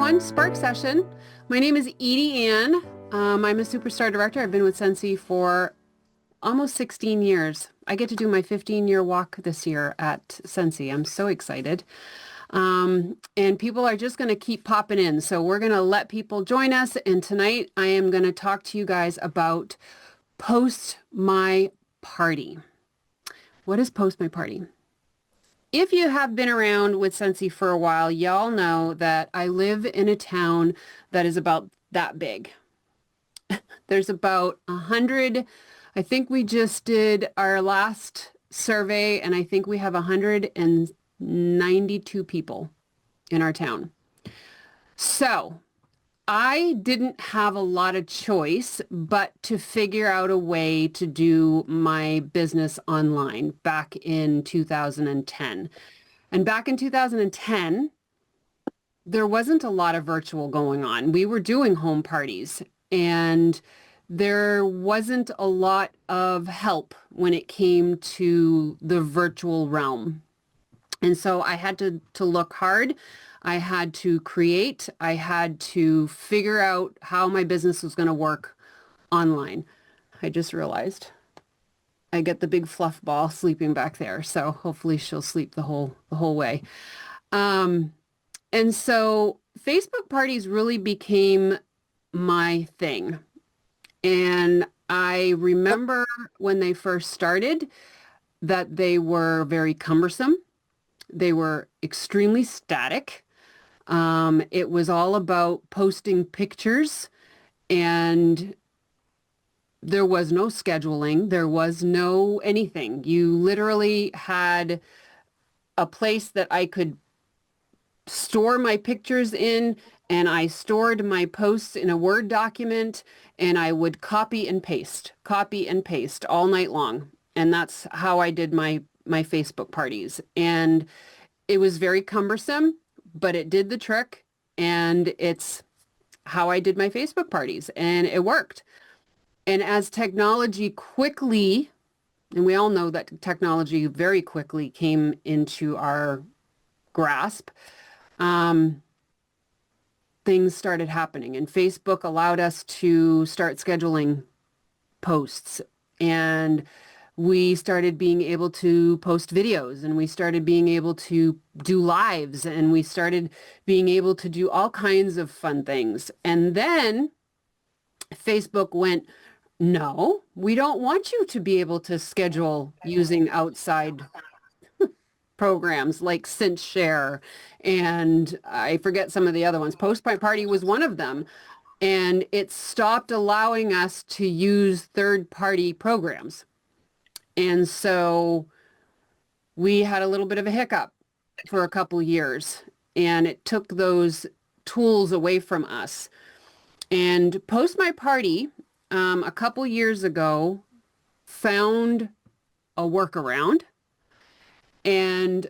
everyone. Spark Session. My name is Edie Ann. I'm a Superstar Director. I've been with Scentsy for almost 16 years. I get to do my 15-year walk this year at Scentsy. I'm so excited. And people are just going to keep popping in. So we're going to let people join us. And tonight I am going to talk to you guys about Post My Party. What is Post My Party? If you have been around with Scentsy for a while, y'all know that I live in a town that is about that big. There's about 100, I think we just did our last survey, and I think we have 192 people in our town. So I didn't have a lot of choice but to figure out a way to do my business online back in 2010. And back in 2010, there wasn't a lot of virtual going on. We were doing home parties, and there wasn't a lot of help when it came to the virtual realm. And so I had to look hard. I had to create. I had to figure out how my business was going to work online. I just realized I get the big fluff ball sleeping back there. So hopefully she'll sleep the whole way. And so Facebook parties really became my thing. And I remember when they first started that they were very cumbersome. They were extremely static. It was all about posting pictures, and there was no scheduling. There was no anything. You literally had a place that I could store my pictures in, and I stored my posts in a Word document, and I would copy and paste all night long. And that's how I did my Facebook parties. And it was very cumbersome, but it did the trick, and it's how I did my Facebook parties, and it worked. And as technology quickly, and we all know that technology very quickly came into our grasp, things started happening, and Facebook allowed us to start scheduling posts, and we started being able to post videos, and we started being able to do lives, and we started being able to do all kinds of fun things. And then Facebook went, no, we don't want you to be able to schedule using outside programs like ScentShare, and I forget some of the other ones. Post My Party was one of them. And it stopped allowing us to use third-party programs. And so we had a little bit of a hiccup for a couple years, and it took those tools away from us. And Post My Party, a couple years ago, found a workaround and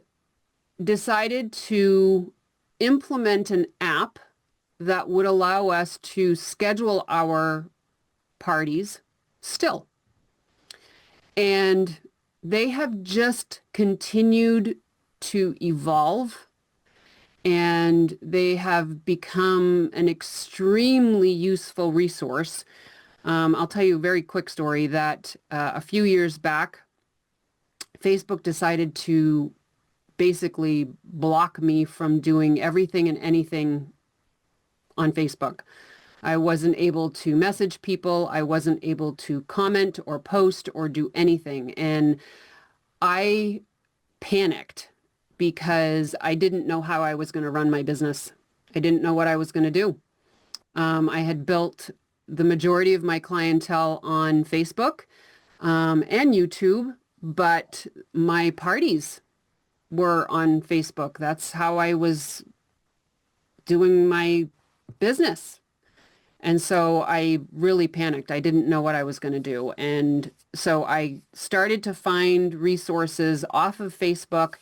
decided to implement an app that would allow us to schedule our parties still. And they have just continued to evolve, and they have become an extremely useful resource. I'll tell you a very quick story that a few years back, Facebook decided to basically block me from doing everything and anything on Facebook. I wasn't able to message people. I wasn't able to comment or post or do anything. And I panicked because I didn't know how I was going to run my business. I didn't know what I was going to do. I had built the majority of my clientele on Facebook and YouTube, but my parties were on Facebook. That's how I was doing my business. And so I really panicked. I didn't know what I was going to do. And so I started to find resources off of Facebook.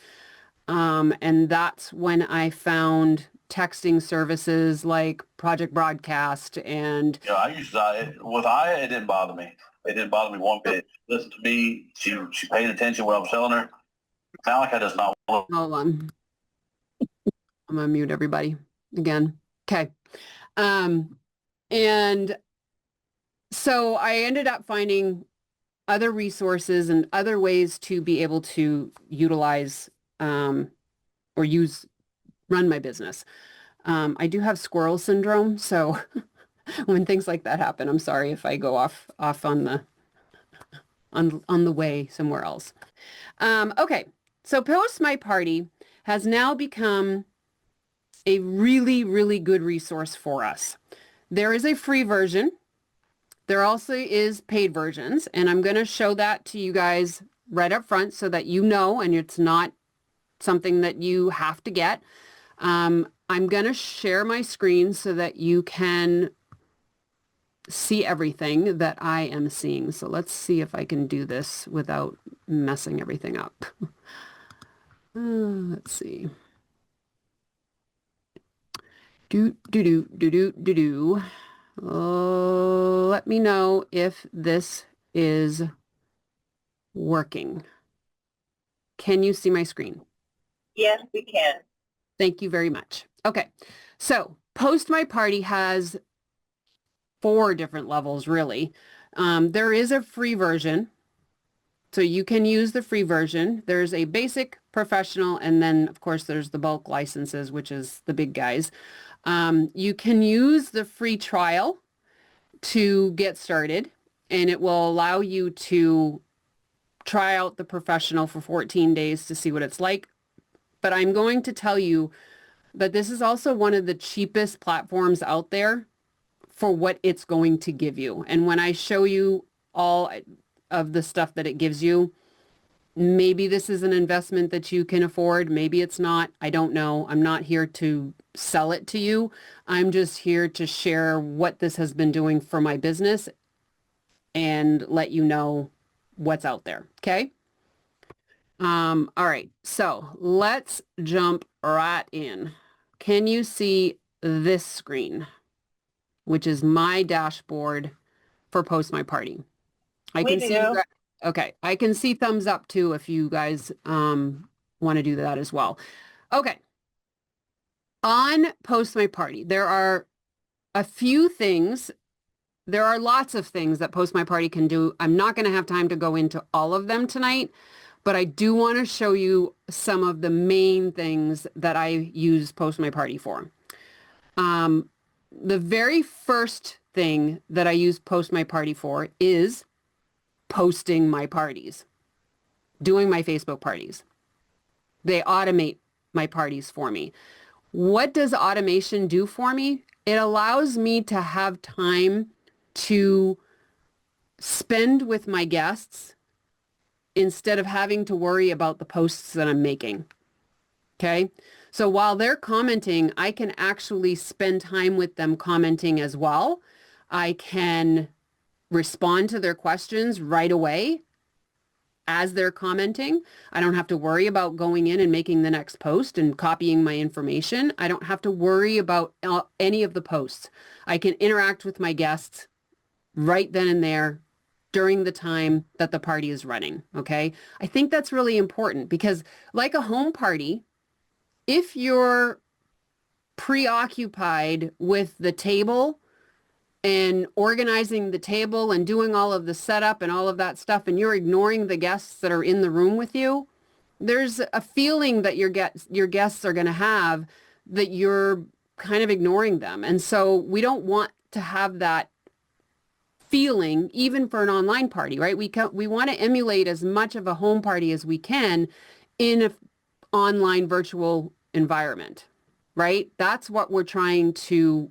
And that's when I found texting services like Project Broadcast. And Yeah, I used to, with Aya, it didn't bother me. It didn't bother me one bit. Listen to me. She paid attention when I was telling her. Malika does not. hold on. I'm going to mute everybody again. Okay. And so I ended up finding other resources and other ways to be able to utilize or run my business. I do have squirrel syndrome, so when things like that happen, I'm sorry if I go off on the way somewhere else. Okay, so Post My Party has now become a really, really good resource for us. There is a free version. There also is paid versions, and I'm going to show that to you guys right up front so that you know, and it's not something that you have to get. I'm going to share my screen so that you can see everything that I am seeing. So let's see if I can do this without messing everything up. Let's see. Let me know if this is working. Can you see my screen? Yes, we can. Thank you very much. Okay, so Post My Party has 4 different levels, really. There is a free version, so you can use the free version. There's a basic, professional, and then, of course, there's the bulk licenses, which is the big guys. You can use the free trial to get started, and it will allow you to try out the professional for 14 days to see what it's like. But I'm going to tell you that this is also one of the cheapest platforms out there for what it's going to give you. And when I show you all of the stuff that it gives you, maybe this is an investment that you can afford. Maybe it's not. I don't know. I'm not here to sell it to you. I'm just here to share what this has been doing for my business and let you know what's out there. Okay? All right. So let's jump right in. Can you see this screen, which is my dashboard for Post My Party? I We can see. do. Okay, I can see thumbs up too if you guys want to do that as well. Okay. On Post My Party, there are a few things. There are lots of things that Post My Party can do. I'm not going to have time to go into all of them tonight, but I do want to show you some of the main things that I use Post My Party for. The very first thing that I use Post My Party for is posting my parties, doing my Facebook parties. They automate my parties for me. What does automation do for me? It allows me to have time to spend with my guests instead of having to worry about the posts that I'm making. Okay? So while they're commenting, I can actually spend time with them commenting as well. I can respond to their questions right away as they're commenting. I don't have to worry about going in and making the next post and copying my information. I don't have to worry about any of the posts. I can interact with my guests right then and there during the time that the party is running. Okay. I think that's really important because like a home party, if you're preoccupied with the table and organizing the table and doing all of the setup and all of that stuff, and you're ignoring the guests that are in the room with you, there's a feeling that your guests are going to have that you're kind of ignoring them. And so we don't want to have that feeling even for an online party, right? We want to emulate as much of a home party as we can in an online virtual environment, right? That's what we're trying to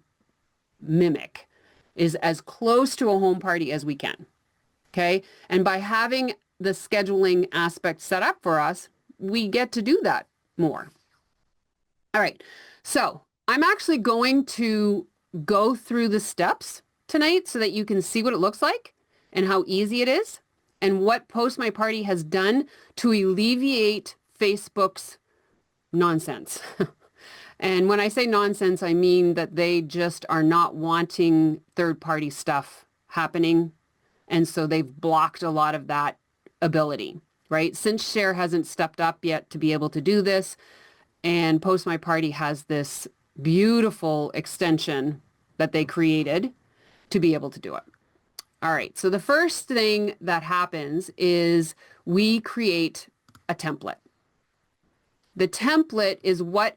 mimic, is as close to a home party as we can. Okay. And by having the scheduling aspect set up for us, we get to do that more. All right. So I'm actually going to go through the steps tonight so that you can see what it looks like and how easy it is and what Post My Party has done to alleviate Facebook's nonsense. And when I say nonsense, I mean that they just are not wanting third-party stuff happening. And so they've blocked a lot of that ability, right? Since Share hasn't stepped up yet to be able to do this, and Post My Party has this beautiful extension that they created to be able to do it. All right, so the first thing that happens is we create a template. The template is what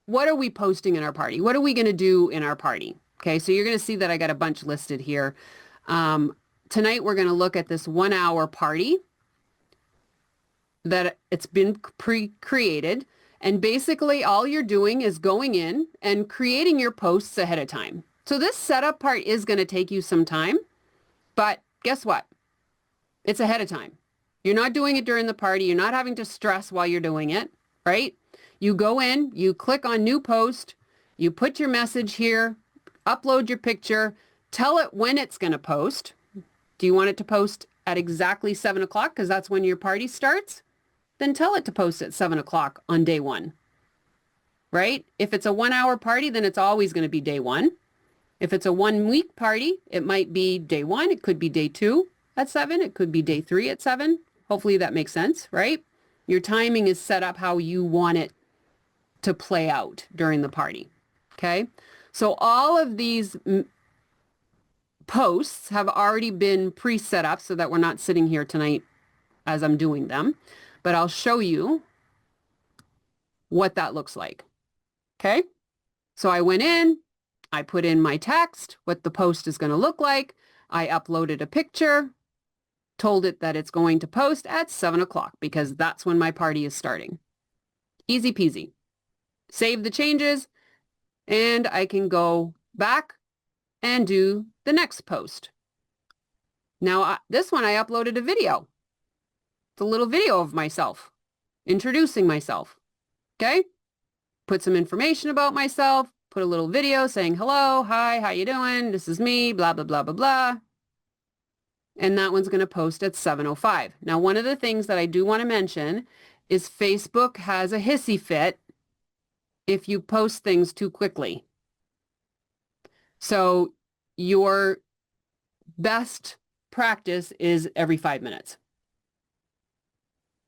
are we posting in our party? What are we going to do in our party? Okay, so you're going to see that I got a bunch listed here. Tonight we're going to look at this 1 hour party that it's been pre-created. And basically all you're doing is going in and creating your posts ahead of time. So this setup part is going to take you some time, but guess what? It's ahead of time. You're not doing it during the party. You're not having to stress while you're doing it, right? You go in, you click on new post, you put your message here, upload your picture, tell it when it's going to post. Do you want it to post at exactly 7 o'clock because that's when your party starts? Then tell it to post at 7 o'clock on day one, right? If it's a 1 hour party, then it's always going to be day one. If it's a 1 week party, it might be day one. It could be day 2 at 7. It could be day 3 at 7. Hopefully that makes sense, right? Your timing is set up how you want it to play out during the party, okay? So all of these posts have already been pre-set up so that we're not sitting here tonight as I'm doing them, but I'll show you what that looks like, okay? So I went in, I put in my text, what the post is going to look like. I uploaded a picture, told it that it's going to post at 7 o'clock because that's when my party is starting. Easy peasy. Save the changes, and I can go back and do the next post. Now, this one I uploaded a video. It's a little video of myself, introducing myself, okay? Put some information about myself, put a little video saying, hello, hi, how you doing? This is me, blah, blah, blah, blah, blah. And that one's going to post at 7:05. Now, one of the things that I do want to mention is Facebook has a hissy fit if you post things too quickly. So your best practice is every 5 minutes.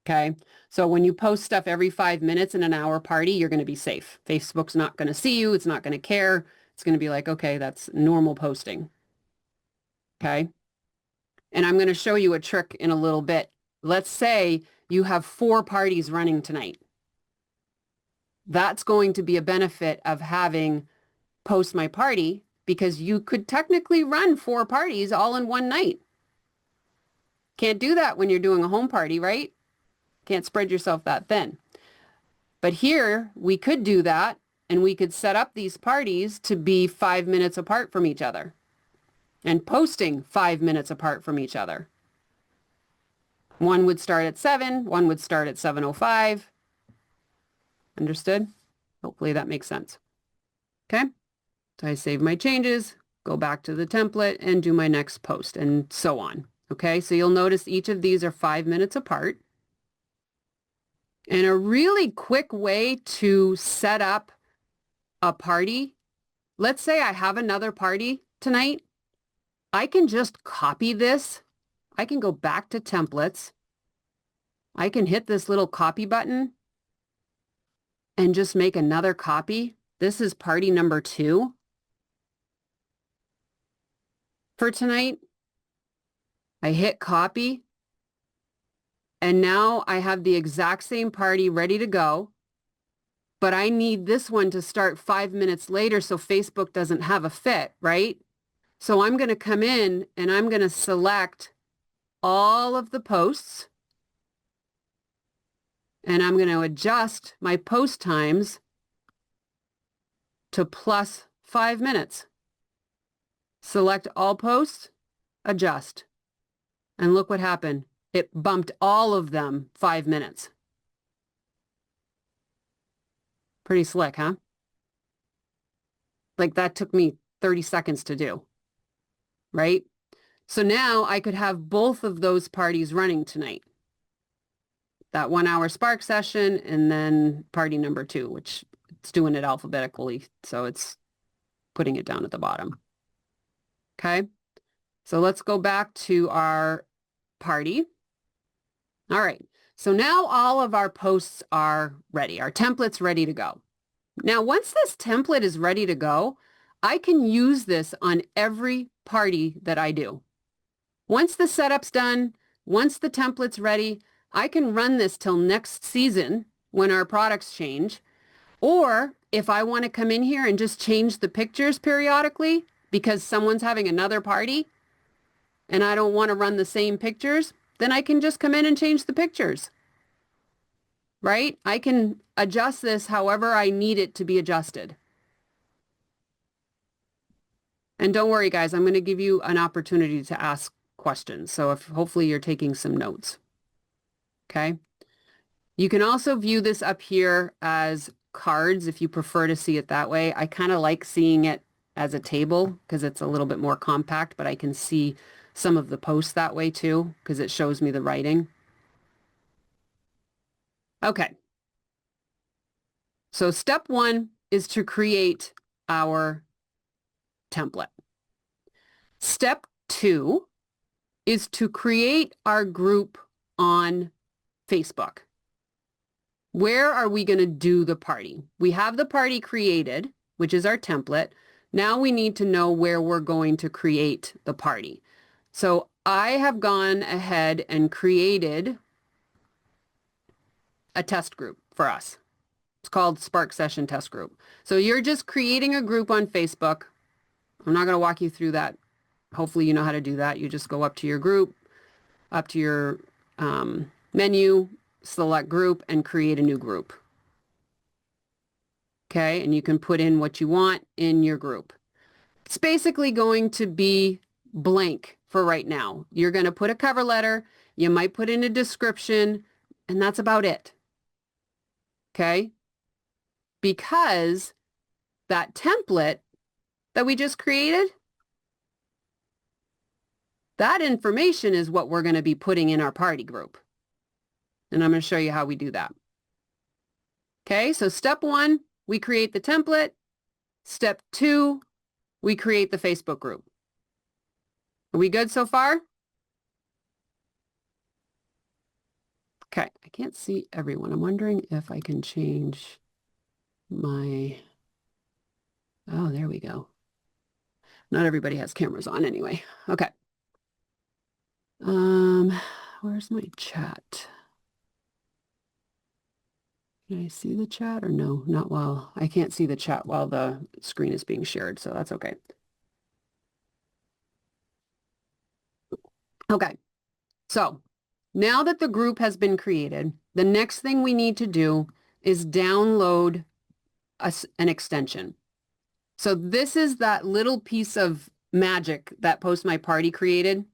Okay. So when you post stuff every 5 minutes in an hour party, you're going to be safe. Facebook's not going to see you. It's not going to care. It's going to be like, okay, that's normal posting. Okay. And I'm going to show you a trick in a little bit. Let's say you have 4 parties running tonight. That's going to be a benefit of having Post My Party because you could technically run 4 parties all in one night. Can't do that when you're doing a home party, right? Can't spread yourself that thin. But here we could do that and we could set up these parties to be 5 minutes apart from each other and posting 5 minutes apart from each other. One would start at 7, one would start at 7:05. Understood? Hopefully that makes sense. Okay? So I save my changes, go back to the template and do my next post and so on. Okay? So you'll notice each of these are 5 minutes apart. And a really quick way to set up a party, let's say I have another party tonight, I can just copy this. I can go back to templates. I can hit this little copy button and just make another copy. This is party number 2 for tonight. I hit copy. And now I have the exact same party ready to go, but I need this one to start 5 minutes later so Facebook doesn't have a fit, right? So I'm going to come in and I'm going to select all of the posts and I'm going to adjust my post times to plus 5 minutes. Select all posts, adjust, and look what happened. It bumped all of them 5 minutes. Pretty slick, huh? Like that took me 30 seconds to do, right? So now I could have both of those parties running tonight. That 1 hour Spark session and then party number 2, which it's doing it alphabetically. So it's putting it down at the bottom. Okay. So let's go back to our party. All right, so now all of our posts are ready. Our template's ready to go. Now, once this template is ready to go, I can use this on every party that I do. Once the setup's done, once the template's ready, I can run this till next season when our products change. Or if I want to come in here and just change the pictures periodically because someone's having another party and I don't want to run the same pictures, then I can just come in and change the pictures. Right? I can adjust this however I need it to be adjusted. And don't worry, guys, I'm going to give you an opportunity to ask questions. So if hopefully you're taking some notes. Okay. You can also view this up here as cards if you prefer to see it that way. I kind of like seeing it as a table because it's a little bit more compact, but I can see some of the posts that way too because it shows me the writing. Okay. So step 1 is to create our template. Step 2 is to create our group on Facebook. Where are we going to do the party? We have the party created, which is our template. Now we need to know where we're going to create the party. So I have gone ahead and created a test group for us. It's called Spark Session Test Group. So you're just creating a group on Facebook. I'm not going to walk you through that. Hopefully you know how to do that. You just go up to your group, up to your menu, select group, and create a new group. Okay, and you can put in what you want in your group. It's basically going to be blank for right now. You're going to put a cover letter, you might put in a description, and that's about it. Okay? Because that template that we just created, that information is what we're going to be putting in our party group. And I'm going to show you how we do that. Okay, so step 1, we create the template. Step 2, we create the Facebook group. Are we good so far? Okay, I can't see everyone. I'm wondering if I can change my... Oh, there we go. Not everybody has cameras on anyway. Okay. Where's my chat? Can I see the chat or no? Not while I can't see the chat while the screen is being shared, so that's okay. Okay, so now that the group has been created, the next thing we need to do is download an extension. So this is that little piece of magic that Post My Party created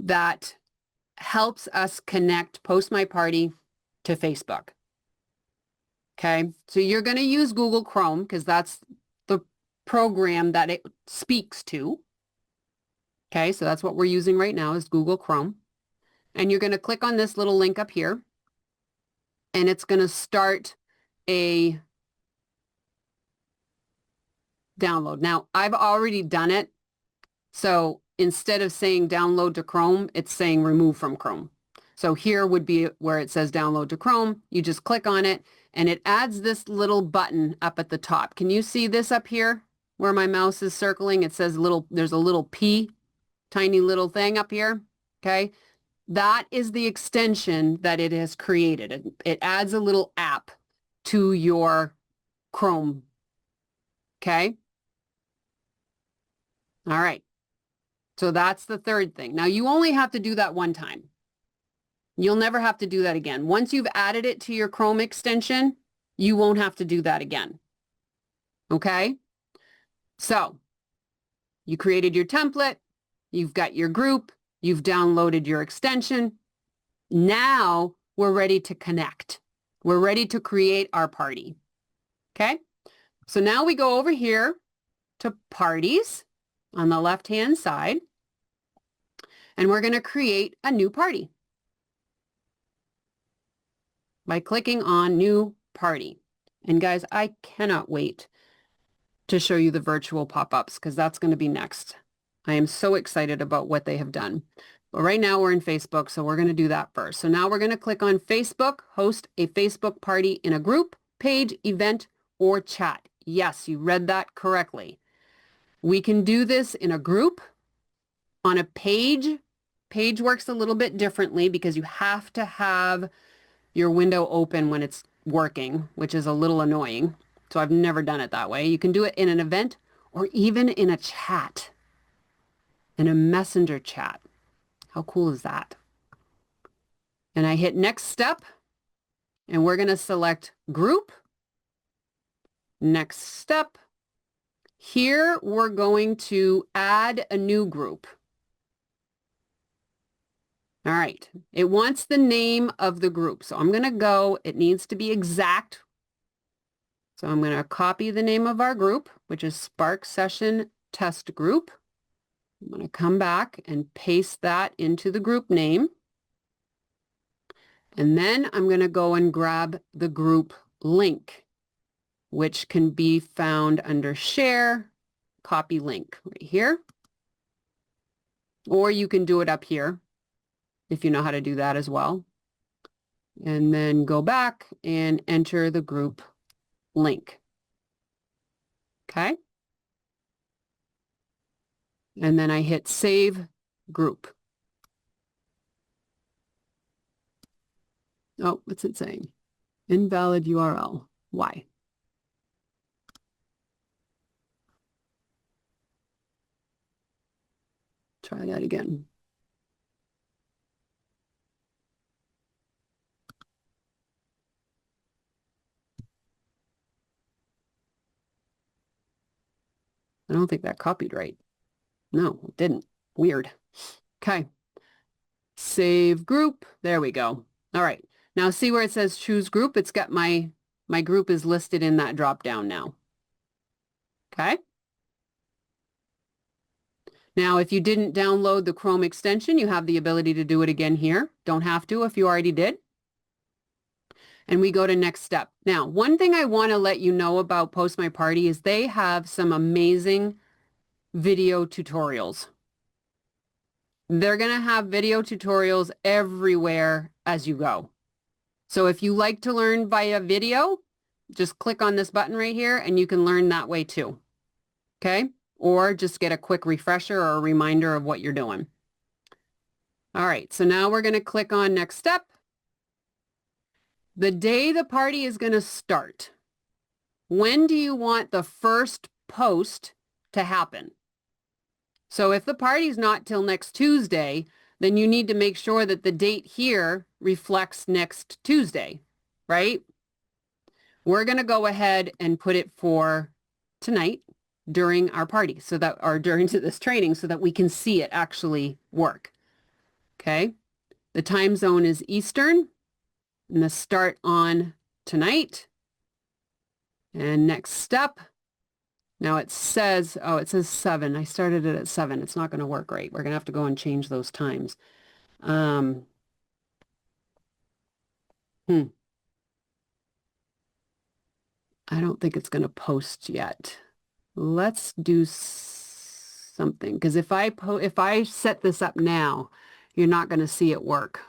that helps us connect Post My Party to Facebook. Okay, so you're going to use Google Chrome because that's the program that it speaks to. Okay, so that's what we're using right now is Google Chrome. And you're going to click on this little link up here. And it's going to start a download. Now, I've already done it. So instead of saying download to Chrome, it's saying remove from Chrome. So here would be where it says download to Chrome. You just click on it and it adds this little button up at the top. Can you see this up here where my mouse is circling? It says there's a little P, tiny little thing up here. Okay. That is the extension that it has created. It adds a little app to your Chrome. Okay. All right. So that's the third thing. Now you only have to do that one time. You'll never have to do that again. Once you've added it to your Chrome extension, you won't have to do that again. Okay? So you created your template, you've got your group, you've downloaded your extension. Now we're ready to connect. We're ready to create our party. Okay? So now we go over here to parties on the left-hand side, and we're going to create a new party by clicking on New Party. And guys, I cannot wait to show you the virtual pop-ups because that's going to be next. I am so excited about what they have done. But right now we're in Facebook, so we're going to do that first. So now we're going to click on Facebook, host a Facebook party in a group. page, event, or chat. Yes, you read that correctly. We can do this in a group, on a page. Page works a little bit differently because you have to have your window open when it's working, which is a little annoying. So I've never done it that way. You can do it in an event or even in a chat, in a messenger chat. How cool is that? And I hit next step, and we're going to select group. Next step. Here we're going to add a new group. All right, it wants the name of the group. So I'm going to go, it needs to be exact. So I'm going to copy the name of our group, which is Spark Session Test Group. I'm going to come back and paste that into the group name. And then I'm going to go and grab the group link, which can be found under Share, Copy Link right here. Or you can do it up here if you know how to do that as well. And then go back and enter the group link. Okay. And then I hit Save Group. Oh, what's it saying? Invalid URL. Why? Try that again. I don't think that copied right. No, it didn't. Weird. Okay. Save group. There we go. All right. Now see where it says choose group? It's got my group is listed in that drop down now. Okay. Now, if you didn't download the Chrome extension, you have the ability to do it again here. Don't have to if you already did. And we go to next step. Now, one thing I want to let you know about Post My Party is they have some amazing video tutorials. They're going to have video tutorials everywhere as you go. So if you like to learn via video, just click on this button right here and you can learn that way too. Okay? Or just get a quick refresher or a reminder of what you're doing. All right, so now we're going to click on next step. The day the party is going to start. When do you want the first post to happen? So if the party's not till next Tuesday, then you need to make sure that the date here reflects next Tuesday, right? We're going to go ahead and put it for tonight during our party, so that, or during this training, so that we can see it actually work. Okay. The time zone is Eastern, and the start on tonight. And next step. Now it says, oh, it says 7. I started it at 7. It's not going to work right. We're going to have to go and change those times. I don't think it's going to post yet. Let's do something, because if I set this up now, you're not going to see it work.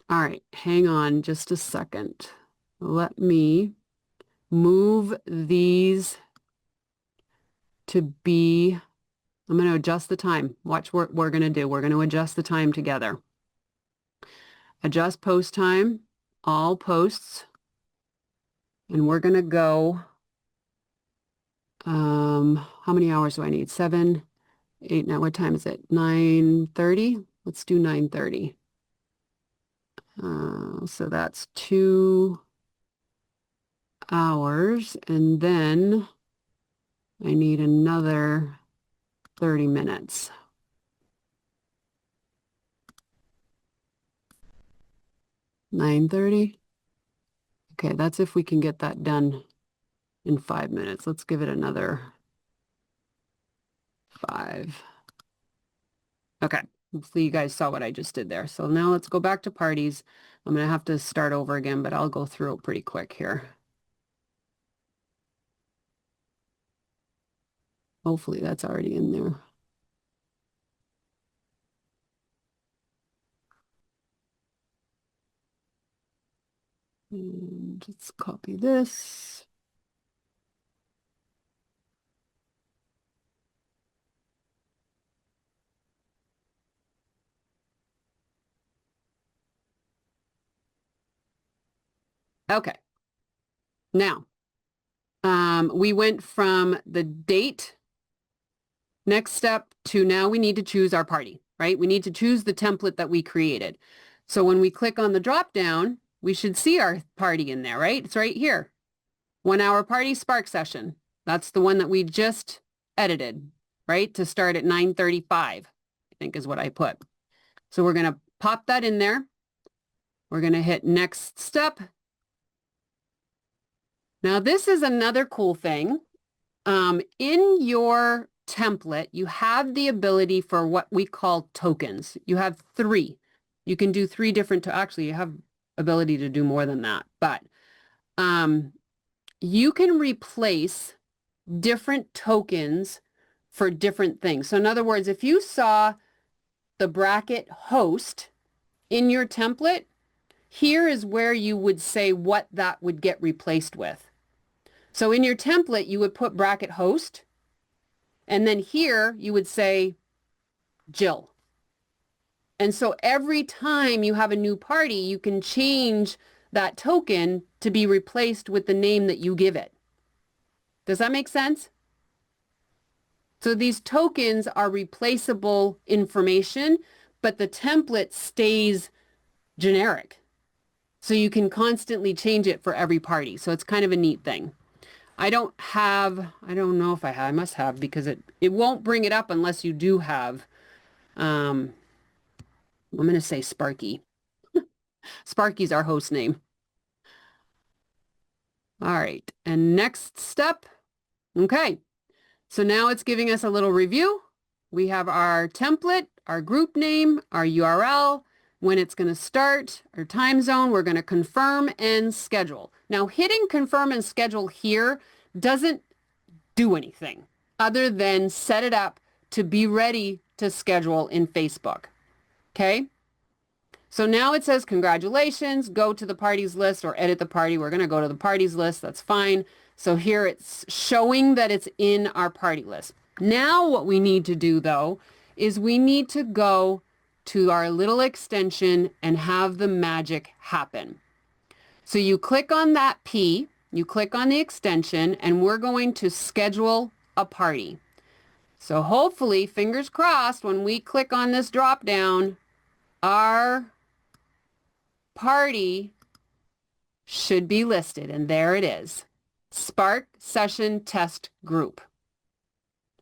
All right, hang on just a second. Let me move these to be, I'm going to adjust the time. Watch what we're going to do. We're going to adjust the time together. Adjust post time, all posts, and we're going to go, how many hours do I need? 7, 8, now what time is it? 9:30? Let's do 9:30. So that's 2 hours, and then I need another 30 minutes. $9:30. Okay, that's if we can get that done in 5 minutes. Let's give it another 5. Okay, hopefully you guys saw what I just did there. So now let's go back to parties. I'm going to have to start over again, but I'll go through it pretty quick here. Hopefully that's already in there. Let's copy this. Okay. Now, we went from the date next step to now we need to choose our party, right? We need to choose the template that we created. So when we click on the drop down, we should see our party in there, right? It's right here. 1 hour party Spark session. That's the one that we just edited, right? To start at 9:35, I think is what I put. So we're going to pop that in there. We're going to hit next step. Now this is another cool thing. In your template, you have the ability for what we call tokens. You have 3. You can do 3 different, actually you have ability to do more than that, but you can replace different tokens for different things. So in other words, if you saw the bracket host in your template, here is where you would say what that would get replaced with. So in your template, you would put bracket host, and then here you would say Jill. And so every time you have a new party, you can change that token to be replaced with the name that you give it. Does that make sense? So these tokens are replaceable information, but the template stays generic. So you can constantly change it for every party. So it's kind of a neat thing. I don't know if I have, I must have, because it won't bring it up unless you do have, I'm going to say Sparky. Sparky's our host name. All right. And next step. Okay. So now it's giving us a little review. We have our template, our group name, our URL, when it's going to start, our time zone. We're going to confirm and schedule. Now hitting confirm and schedule here doesn't do anything other than set it up to be ready to schedule in Facebook. Okay. So now it says, congratulations, go to the parties list or edit the party. We're going to go to the parties list. That's fine. So here it's showing that it's in our party list. Now what we need to do though, is we need to go to our little extension and have the magic happen. So you click on that P, you click on the extension, and we're going to schedule a party. So hopefully, fingers crossed, when we click on this drop down, our party should be listed, and there it is. Spark Session Test Group,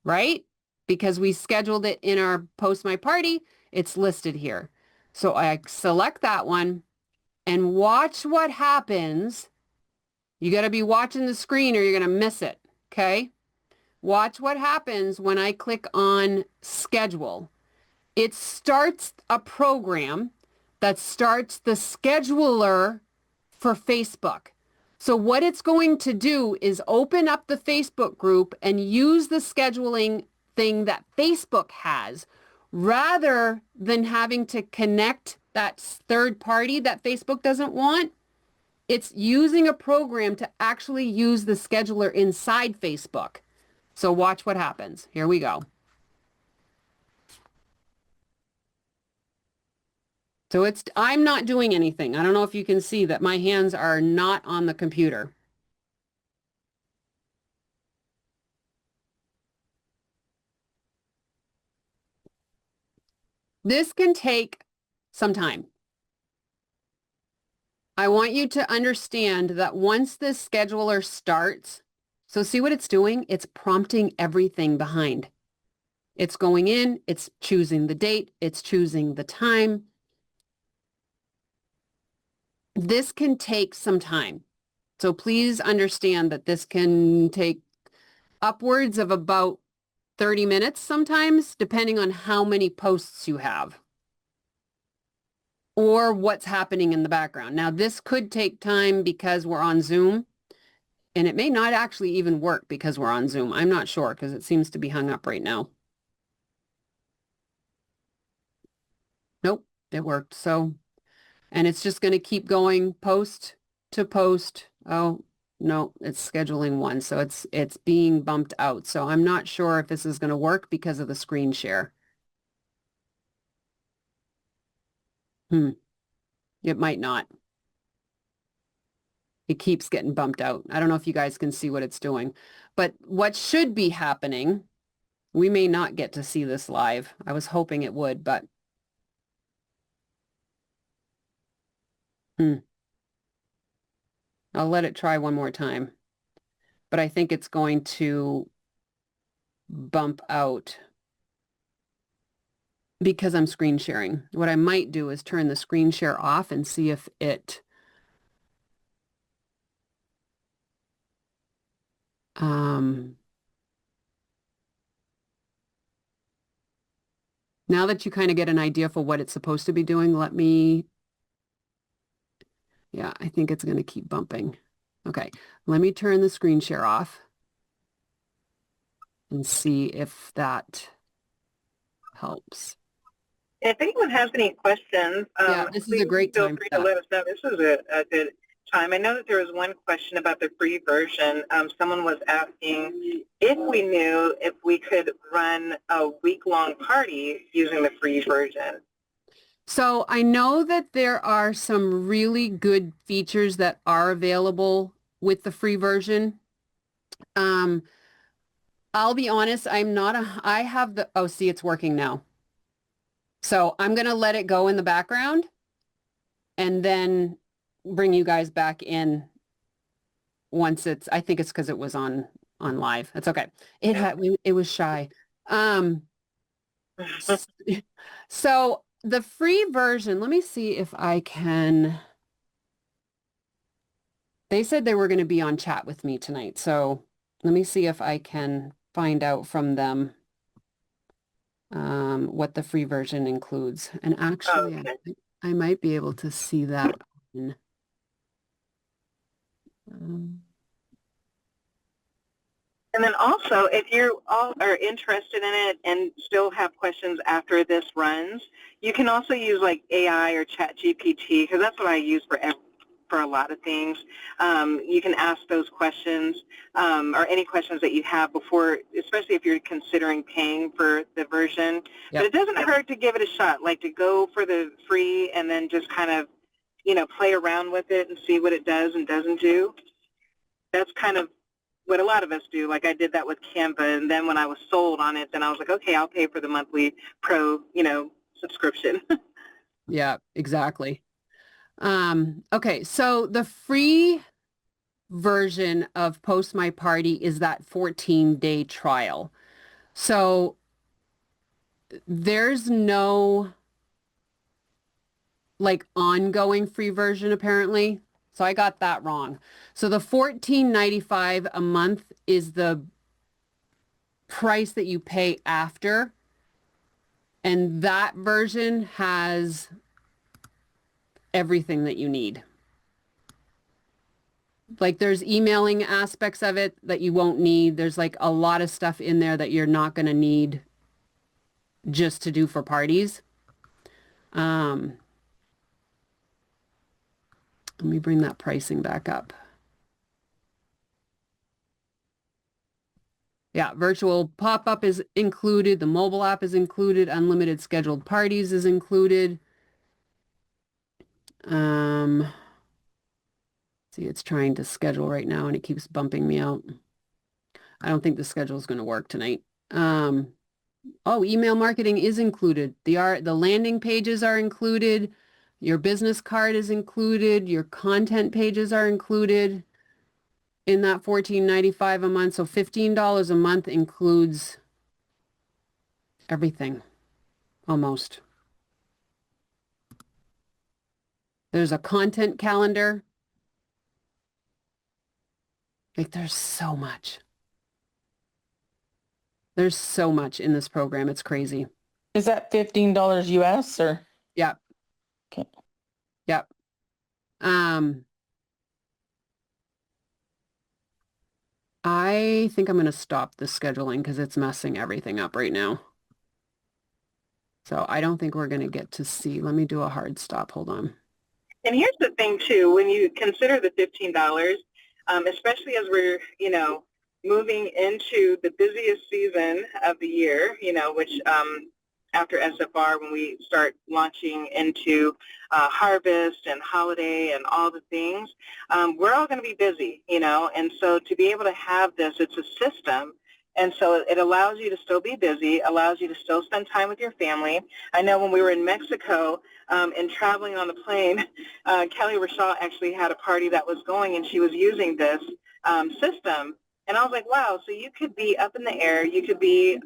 right? Because we scheduled it in our Post My Party, it's listed here. So I select that one and watch what happens. You got to be watching the screen or you're going to miss it, okay? Watch what happens when I click on schedule. It starts a program that starts the scheduler for Facebook. So what it's going to do is open up the Facebook group and use the scheduling thing that Facebook has rather than having to connect that third party that Facebook doesn't want. It's using a program to actually use the scheduler inside Facebook. So watch what happens. Here we go. So I'm not doing anything. I don't know if you can see that my hands are not on the computer. This can take some time. I want you to understand that once this scheduler starts, so see what it's doing? It's prompting everything behind. It's going in, it's choosing the date, it's choosing the time. This can take some time. So please understand that this can take upwards of about 30 minutes sometimes, depending on how many posts you have or what's happening in the background. Now, this could take time because we're on Zoom, and it may not actually even work because we're on Zoom. I'm not sure because it seems to be hung up right now. Nope, it worked. So, and it's just going to keep going post to post Oh, no, it's scheduling one. So it's being bumped out. So I'm not sure if this is going to work because of the screen share. It might not. It keeps getting bumped out. I don't know if you guys can see what it's doing, but what should be happening, we may not get to see this live. I was hoping it would, but I'll let it try one more time. But I think it's going to bump out because I'm screen sharing. What I might do is turn the screen share off and see if it now that you kind of get an idea for what it's supposed to be doing, yeah, I think it's going to keep bumping. Okay, let me turn the screen share off and see if that helps. If anyone has any questions, Yeah, this is a great feel time free for to that. let us know. This is a good time. I know that there was one question about the free version. Someone was asking if we knew if we could run a week-long party using the free version. So I know that there are some really good features that are available with the free version. I'll be honest, I have oh, see, it's working now. So I'm going to let it go in the background and then bring you guys back in once I think it's because it was on live. That's okay. It was shy. So the free version, let me see if I can. They said they were going to be on chat with me tonight. So let me see if I can find out from them what the free version includes. And actually, Okay. I might be able to see that. And then also, if you all are interested in it and still have questions after this runs, you can also use like AI or ChatGPT, because that's what I use for a lot of things. You can ask those questions or any questions that you have before, especially if you're considering paying for the version. Yep. But it doesn't hurt to give it a shot, like to go for the free and then just kind of, play around with it and see what it does and doesn't do. That's kind of what a lot of us do. Like I did that with Canva, and then when I was sold on it, then I was like, okay, I'll pay for the monthly pro, subscription. Yeah, exactly. Okay, so the free version of Post My Party is that 14-day trial. So there's no like ongoing free version apparently. So I got that wrong. So the $14.95 a month is the price that you pay after. And that version has everything that you need. Like there's emailing aspects of it that you won't need. There's like a lot of stuff in there that you're not going to need just to do for parties. Let me bring that pricing back up. Yeah, virtual pop-up is included. The mobile app is included. Unlimited scheduled parties is included. See, it's trying to schedule right now and it keeps bumping me out. I don't think the schedule is going to work tonight. Oh, email marketing is included. The landing pages are included. Your business card is included. Your content pages are included in that $14.95 a month. So $15 a month includes everything, almost. There's a content calendar. Like there's so much. There's so much in this program. It's crazy. Is that $15 US or? Yep. Okay. Yep. I think I'm going to stop the scheduling because it's messing everything up right now. So I don't think we're going to get to see. Let me do a hard stop. Hold on. And here's the thing, too. When you consider the $15, especially as we're, moving into the busiest season of the year, which after SFR, when we start launching into harvest and holiday and all the things, we're all going to be busy, and so to be able to have this, it's a system. And so it allows you to still be busy, allows you to still spend time with your family. I know when we were in Mexico and traveling on the plane, Kelly Rashad actually had a party that was going, and she was using this system. And I was like, wow, so you could be up in the air, you could be,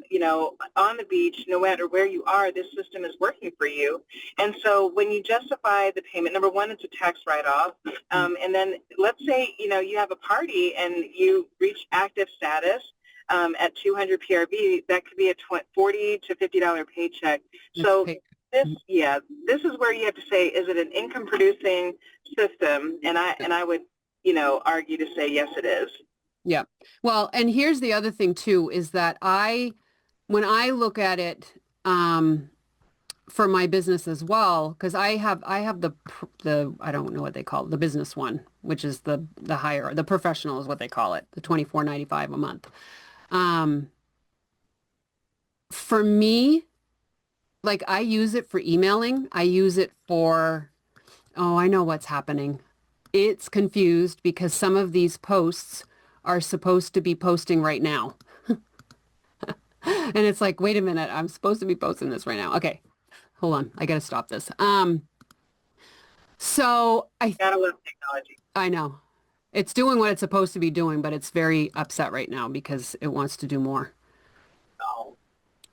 on the beach, no matter where you are, this system is working for you. And so when you justify the payment, number one, it's a tax write-off. And then let's say, you have a party and you reach active status at 200 PRV, that could be a $40 to $50 paycheck. So this is where you have to say, is it an income-producing system? And I would, argue to say, yes, it is. Yeah. Well, and here's the other thing too, is that when I look at it, for my business as well, because I have the I don't know what they call it, the business one, which is the higher, the professional is what they call it, the $24.95 a month. For me, like I use it for emailing. I use it for, I know what's happening. It's confused because some of these posts are supposed to be posting right now. And it's like, wait a minute, I'm supposed to be posting this right now. Okay, hold on. I got to stop this. So Gotta love technology. I know. It's doing what it's supposed to be doing, but it's very upset right now because it wants to do more. Oh.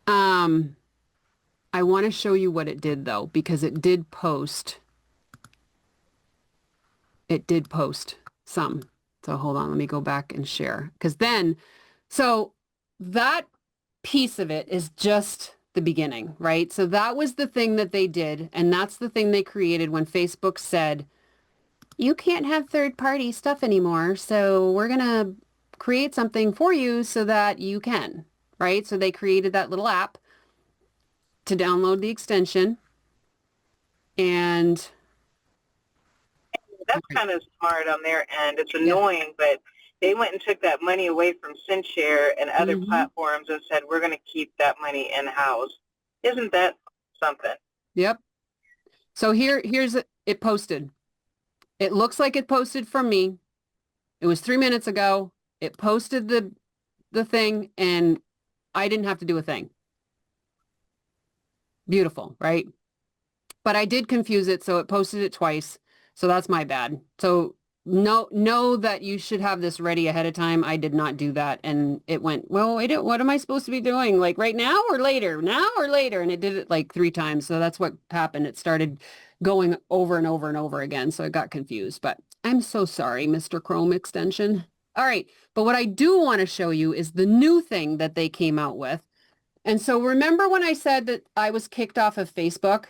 I want to show you what it did though, because it did post. It did post some. So hold on, let me go back and share. Because then, so that piece of it is just the beginning, right? So that was the thing that they did. And that's the thing they created when Facebook said, you can't have third-party stuff anymore. So we're going to create something for you so that you can, right? So they created that little app to download the extension. And that's kind of smart on their end. It's annoying, but they went and took that money away from SendShare and other platforms and said, we're going to keep that money in-house. Isn't that something? Yep. So here's it posted. It looks like it posted from me. It was 3 minutes ago. It posted the thing and I didn't have to do a thing. Beautiful, right? But I did confuse it, so it posted it twice. So that's my bad. So know that you should have this ready ahead of time. I did not do that. And it went, well, what am I supposed to be doing? Like right now or later? Now or later? And it did it like 3 times. So that's what happened. It started going over and over and over again. So I got confused. But I'm so sorry, Mr. Chrome extension. All right. But what I do want to show you is the new thing that they came out with. And so remember when I said that I was kicked off of Facebook?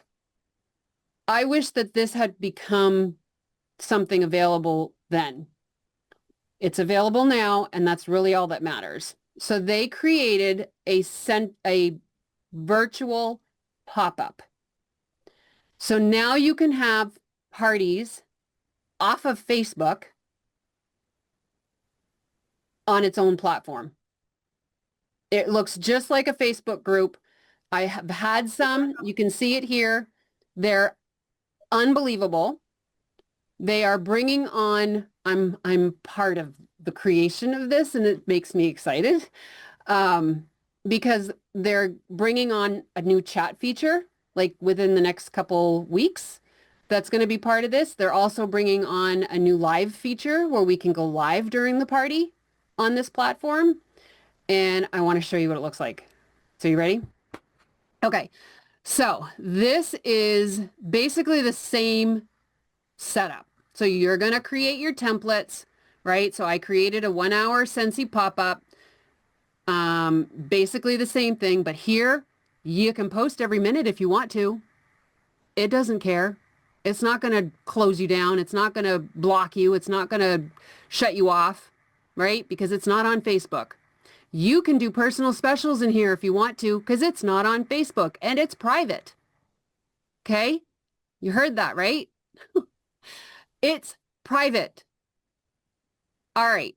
I wish that this had become something available then. It's available now, and that's really all that matters. So they created a virtual pop-up. So now you can have parties off of Facebook on its own platform. It looks just like a Facebook group. I have had some. You can see it here. They're unbelievable. They are bringing on, I'm part of the creation of this and it makes me excited because they're bringing on a new chat feature like within the next couple weeks. That's going to be part of this. They're also bringing on a new live feature where we can go live during the party on this platform. And I want to show you what it looks like. So you ready? Okay. So this is basically the same setup. So you're going to create your templates, right? So I created a 1-hour Scentsy pop-up, basically the same thing, but here you can post every minute if you want to. It doesn't care. It's not going to close you down. It's not going to block you. It's not going to shut you off, right? Because it's not on Facebook. You can do personal specials in here if you want to, because it's not on Facebook and it's private. Okay? You heard that, right? It's private. All right.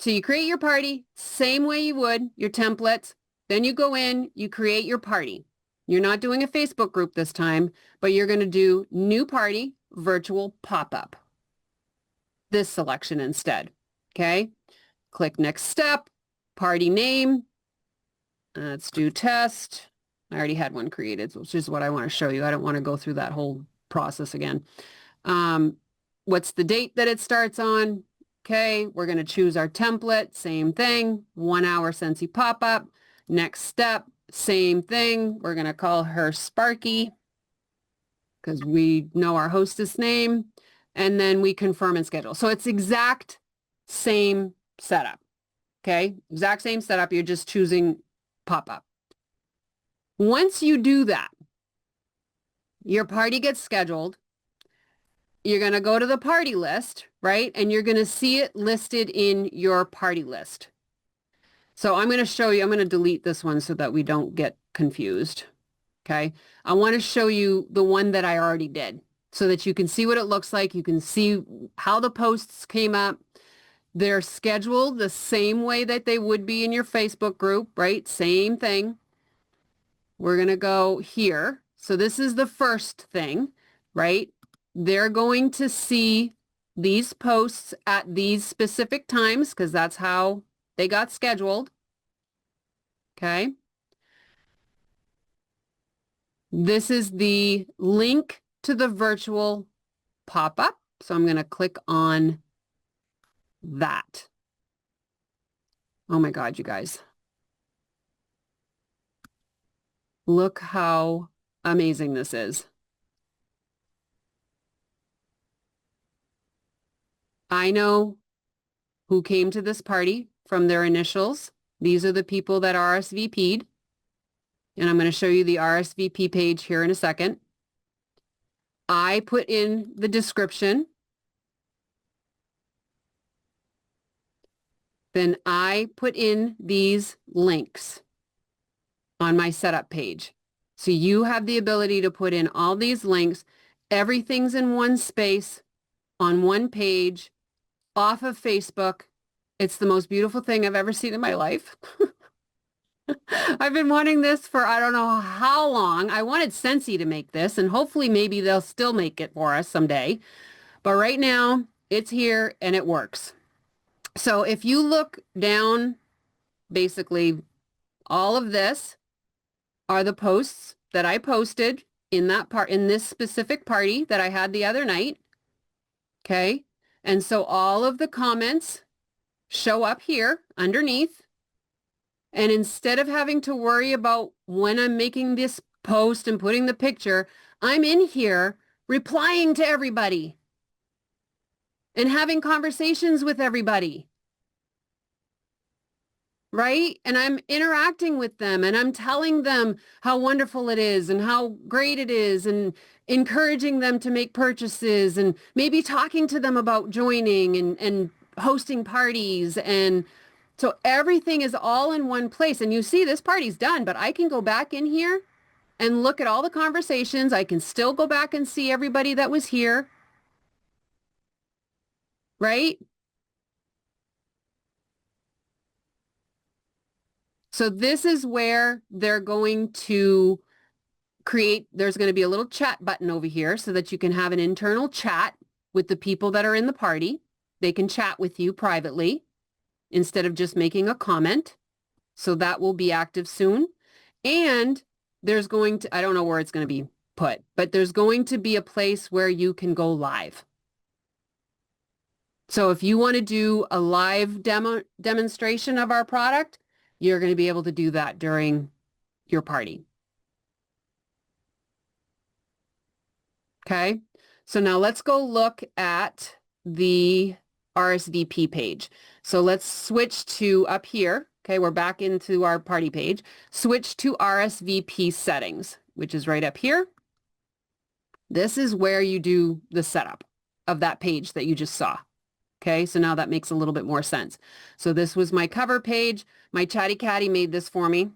So you create your party, same way you would your templates. Then you go in, you create your party. You're not doing a Facebook group this time, but you're going to do new party, virtual pop-up. This selection instead. Okay. Click next step, party name. Let's do test. I already had one created, which is what I want to show you. I don't want to go through that whole process again. What's the date that it starts on? Okay, we're going to choose our template. Same thing. 1 hour Scentsy pop-up. Next step, same thing. We're going to call her Sparky because we know our hostess name. And then we confirm and schedule. So it's exact same setup. Okay, exact same setup. You're just choosing pop-up. Once you do that, your party gets scheduled. You're going to go to the party list, right? And you're going to see it listed in your party list. So I'm going to show you, I'm going to delete this one so that we don't get confused. Okay. I want to show you the one that I already did so that you can see what it looks like. You can see how the posts came up. They're scheduled the same way that they would be in your Facebook group, right? Same thing. We're going to go here. So this is the first thing, right? They're going to see these posts at these specific times because that's how they got scheduled. Okay. This is the link to the virtual pop-up. So I'm going to click on that. Oh my God, you guys. Look how amazing this is. I know who came to this party from their initials. These are the people that RSVP'd. And I'm going to show you the RSVP page here in a second. I put in the description. Then I put in these links on my setup page. So you have the ability to put in all these links. Everything's in one space on one page off of Facebook. It's the most beautiful thing I've ever seen in my life. I've been wanting this for I don't know how long. I wanted Scentsy to make this, and hopefully maybe they'll still make it for us someday. But right now, it's here and it works. So if you look down, basically all of this are the posts that I posted in that part, in this specific party that I had the other night. Okay. And so all of the comments show up here underneath. And instead of having to worry about when I'm making this post and putting the picture, I'm in here replying to everybody and having conversations with everybody. Right? And I'm interacting with them and I'm telling them how wonderful it is and how great it is and encouraging them to make purchases and maybe talking to them about joining and hosting parties. And so everything is all in one place. And you see this party's done, but I can go back in here and look at all the conversations. I can still go back and see everybody that was here. Right? So this is where they're going to create, there's going to be a little chat button over here so that you can have an internal chat with the people that are in the party. They can chat with you privately instead of just making a comment. So that will be active soon. And there's going to, I don't know where it's going to be put, but there's going to be a place where you can go live. So if you want to do a live demonstration of our product, you're going to be able to do that during your party. Okay, so now let's go look at the RSVP page. So let's switch to up here. Okay, we're back into our party page. Switch to RSVP settings, which is right up here. This is where you do the setup of that page that you just saw. Okay, so now that makes a little bit more sense. So this was my cover page. My chatty catty made this for me.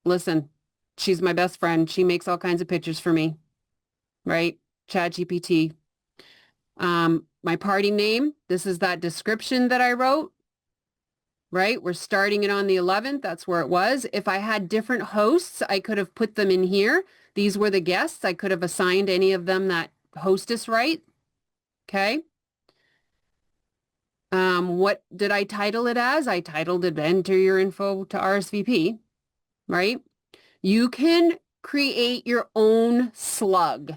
Listen, she's my best friend. She makes all kinds of pictures for me, right? ChatGPT. My party name, this is that description that I wrote, right? We're starting it on the 11th. That's where it was. If I had different hosts, I could have put them in here. These were the guests. I could have assigned any of them that hostess right. Okay. What did I title it as? I titled it Enter Your Info to RSVP, right? You can create your own slug. I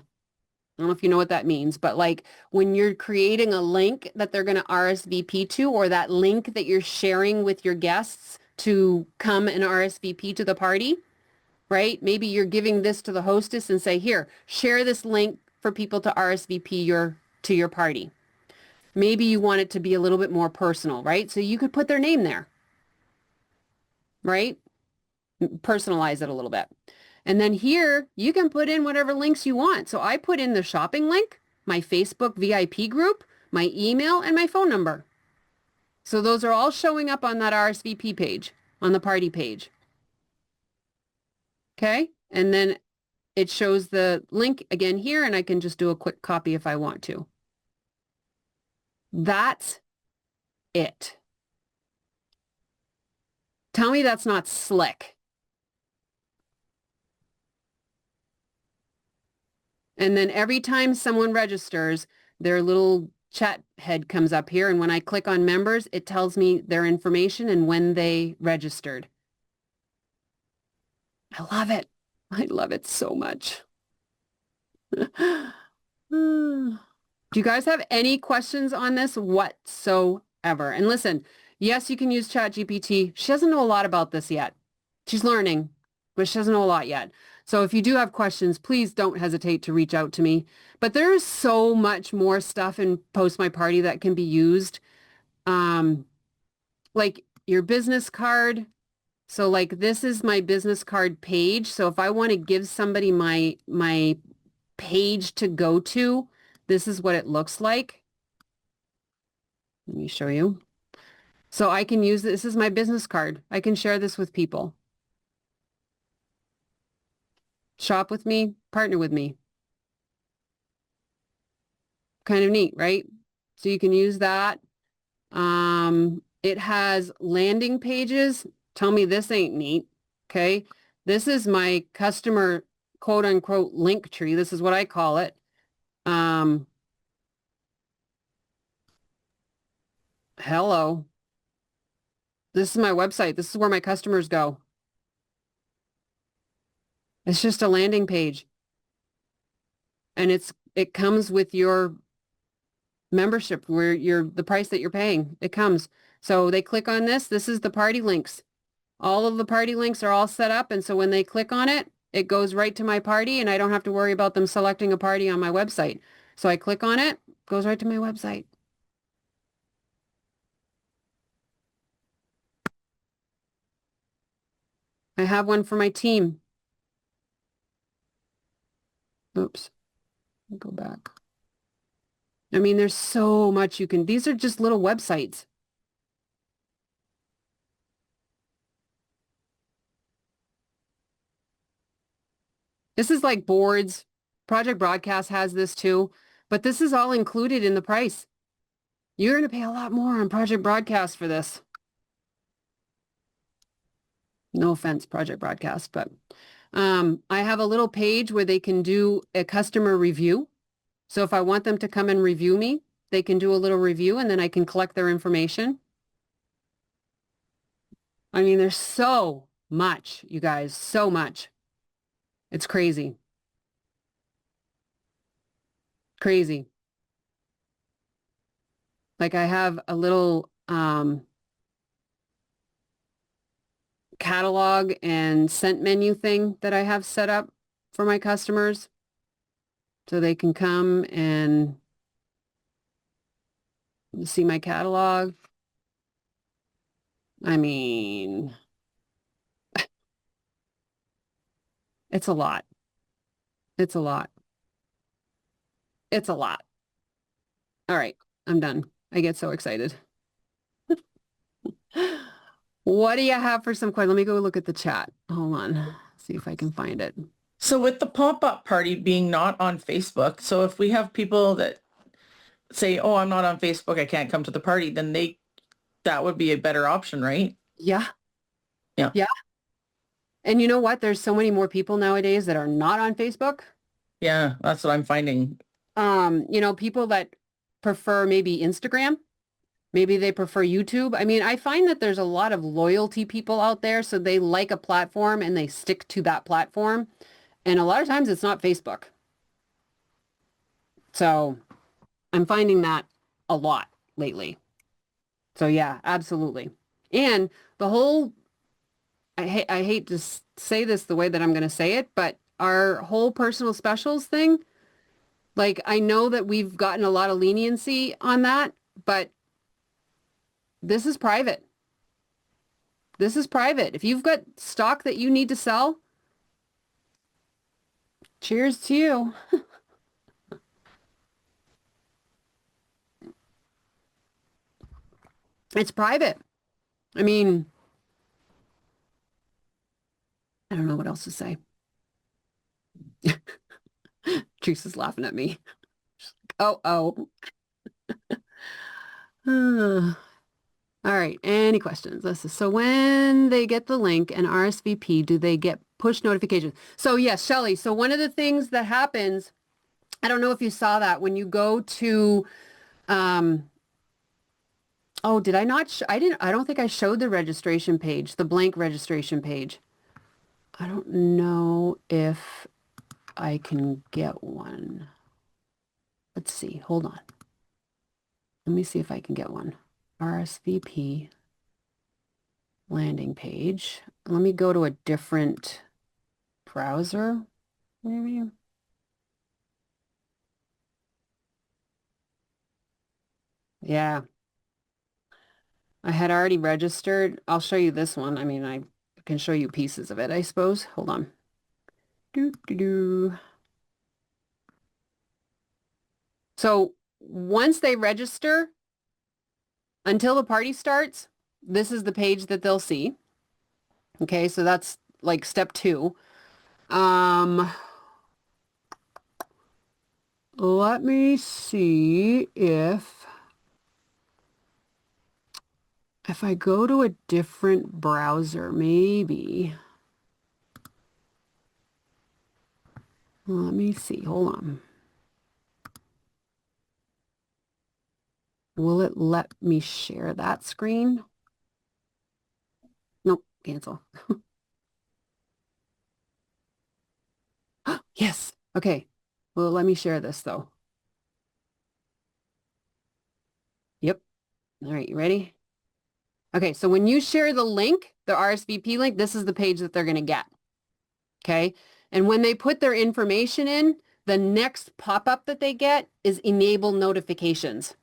don't know if you know what that means, but like when you're creating a link that they're going to RSVP to, or that link that you're sharing with your guests to come and RSVP to the party, right? Maybe you're giving this to the hostess and say, here, share this link for people to RSVP to your party. Maybe you want it to be a little bit more personal, right? So you could put their name there, right? Personalize it a little bit. And then here you can put in whatever links you want. So I put in the shopping link, my Facebook VIP group, my email, and my phone number. So those are all showing up on that RSVP page, on the party page. Okay. And then it shows the link again here, and I can just do a quick copy if I want to. That's it. Tell me that's not slick. And then every time someone registers, their little chat head comes up here. And when I click on members, it tells me their information and when they registered. I love it. I love it so much. Do you guys have any questions on this whatsoever? And listen, yes, you can use ChatGPT. She doesn't know a lot about this yet. She's learning, but she doesn't know a lot yet. So if you do have questions, please don't hesitate to reach out to me. But there's so much more stuff in Post My Party that can be used. Like your business card. So like this is my business card page. So if I want to give somebody my page to go to, this is what it looks like. Let me show you. So I can use this as my business card. I can share this with people. Shop with me, partner with me. Kind of neat, right? So you can use that. It has landing pages. Tell me this ain't neat. Okay. This is my customer quote unquote link tree. This is what I call it. Hello. This is my website. This is where my customers go. It's just a landing page. And it comes with your membership, where the price that you're paying. It comes. So they click on this. This is the party links. All of the party links are all set up. And so when they click on it, it goes right to my party, and I don't have to worry about them selecting a party on my website. So I click on it, goes right to my website. I have one for my team. Oops. Go back. I mean, there's so much you can, these are just little websites. This is like boards. Project Broadcast has this too, but this is all included in the price. You're going to pay a lot more on Project Broadcast for this. No offense, Project Broadcast, but I have a little page where they can do a customer review. So if I want them to come and review me, they can do a little review, and then I can collect their information. I mean, there's so much, you guys, so much. It's crazy. Crazy. Like I have a little catalog and scent menu thing that I have set up for my customers, so they can come and see my catalog. I mean, it's a lot. It's a lot. It's a lot. All right, I'm done. I get so excited. What do you have for some questions? Let me go look at the chat. Hold on. See if I can find it. So with the pop-up party being not on Facebook, so if we have people that say, oh, I'm not on Facebook, I can't come to the party, then that would be a better option, right? Yeah. Yeah. Yeah. And you know what? There's so many more people nowadays that are not on Facebook. Yeah, that's what I'm finding. People that prefer maybe Instagram, maybe they prefer YouTube. I mean, I find that there's a lot of loyalty people out there, so they like a platform and they stick to that platform. And a lot of times it's not Facebook. So I'm finding that a lot lately. So yeah, absolutely. And the whole, I hate to say this the way that I'm going to say it, but our whole personal specials thing, like I know that we've gotten a lot of leniency on that, but this is private. This is private. If you've got stock that you need to sell, cheers to you. It's private. I mean, I don't know what else to say. Teresa's laughing at me. Oh. All right. Any questions? Let's see. So when they get the link and RSVP, do they get push notifications? So yes, Shelley. So one of the things that happens, I don't know if you saw that when you go to, oh, did I not? I don't think I showed the registration page, the blank registration page. I don't know if I can get one. Let's see. Hold on. Let me see if I can get one. RSVP landing page. Let me go to a different browser, maybe. Yeah. I had already registered. I'll show you this one. I mean, I can show you pieces of it, I suppose. Hold on. So once they register, until the party starts, this is the page that they'll see. Okay, so that's like step 2. Let me see if I go to a different browser, maybe. Let me see. Hold on. Will it let me share that screen? Nope, cancel. Yes. Okay. Well, let me share this though. Yep. All right, you ready? Okay, so when you share the link, the RSVP link, this is the page that they're going to get. Okay. And when they put their information in, the next pop-up that they get is enable notifications.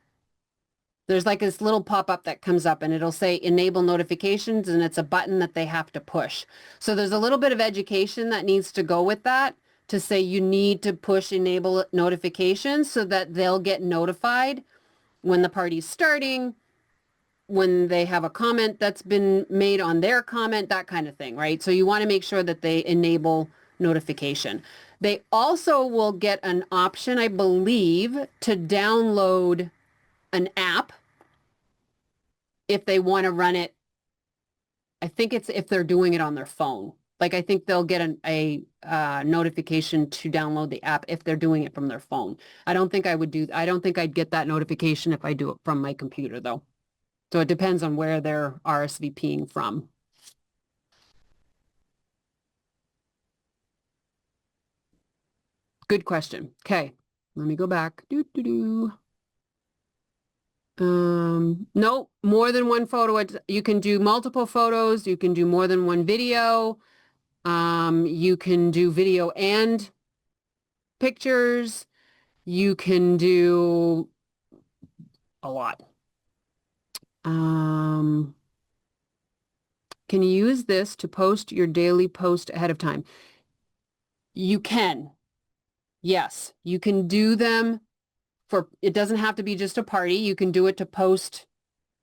There's like this little pop-up that comes up and it'll say enable notifications, and it's a button that they have to push. So there's a little bit of education that needs to go with that to say you need to push enable notifications so that they'll get notified when the party's starting, when they have a comment that's been made on their comment, that kind of thing, right? So you want to make sure that they enable notification. They also will get an option, I believe, to download an app if they want to run it. I think it's if they're doing it on their phone. Like I think they'll get a notification to download the app if they're doing it from their phone. I don't think I'd get that notification if I do it from my computer though. So it depends on where they're RSVPing from. Good question. Okay, let me go back. No, more than one photo. You can do multiple photos. You can do more than one video. You can do video and pictures. You can do a lot. Can you use this to post your daily post ahead of time? You can. Yes, you can do them it doesn't have to be just a party. You can do it to post,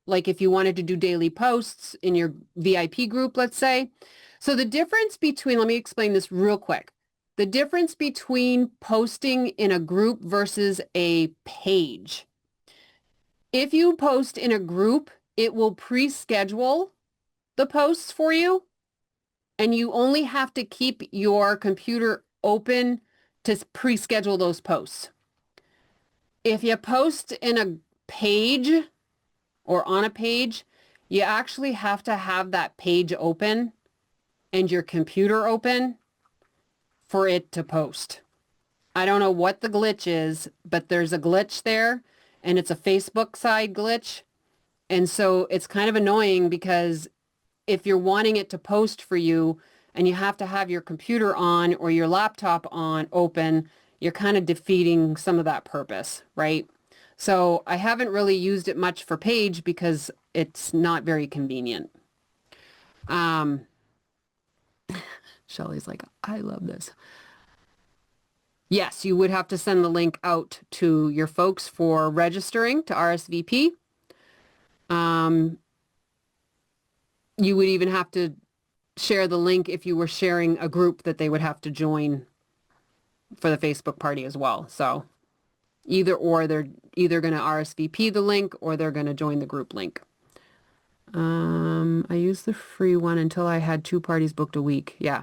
like if you wanted to do daily posts in your VIP group, let's say. So the difference between, let me explain this real quick. The difference between posting in a group versus a page If you post in a group, it will pre-schedule the posts for you, and you only have to keep your computer open to pre-schedule those posts. If you post in a page or on a page, you actually have to have that page open and your computer open for it to post. I don't know what the glitch is, but there's a glitch there, and it's a Facebook side glitch. And so it's kind of annoying because if you're wanting it to post for you and you have to have your computer on or your laptop on open, you're kind of defeating some of that purpose, right? So I haven't really used it much for Page because it's not very convenient. Shelly's like, I love this. Yes, you would have to send the link out to your folks for registering to RSVP. You would even have to share the link if you were sharing a group that they would have to join for the Facebook party as well. So either or, they're either going to RSVP the link or they're going to join the group link. I used the free one until I had 2 parties booked a week. Yeah.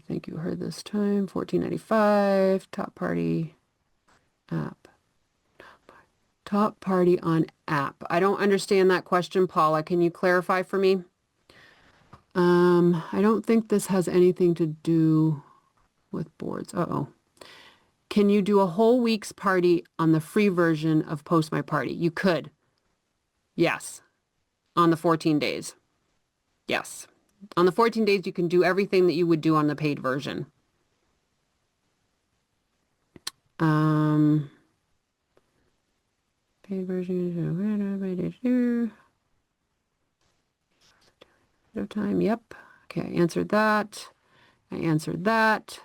Thank you. Heard this time. $14.95. Top party app. Top party on app. I don't understand that question, Paula. Can you clarify for me? I don't think this has anything to do with boards. Uh-oh. Can you do a whole week's party on the free version of Post My Party? You could. Yes. On the 14 days. Yes. On the 14 days, you can do everything that you would do on the paid version. Paid version. No time. Yep. Okay, I answered that. I answered that.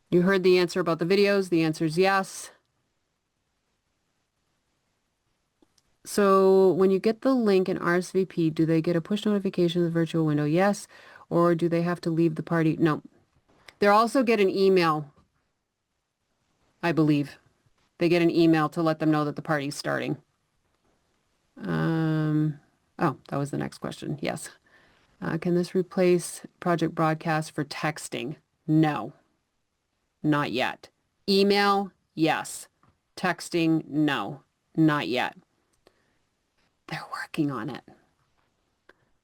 You heard the answer about the videos. The answer is yes. So when you get the link in RSVP, do they get a push notification in the virtual window? Yes. Or do they have to leave the party? No. They'll also get an email, I believe. They get an email to let them know that the party's starting. Oh, that was the next question. Yes. Can this replace Project Broadcast for texting? No. Not yet. Email? Yes. Texting? No. Not yet. They're working on it.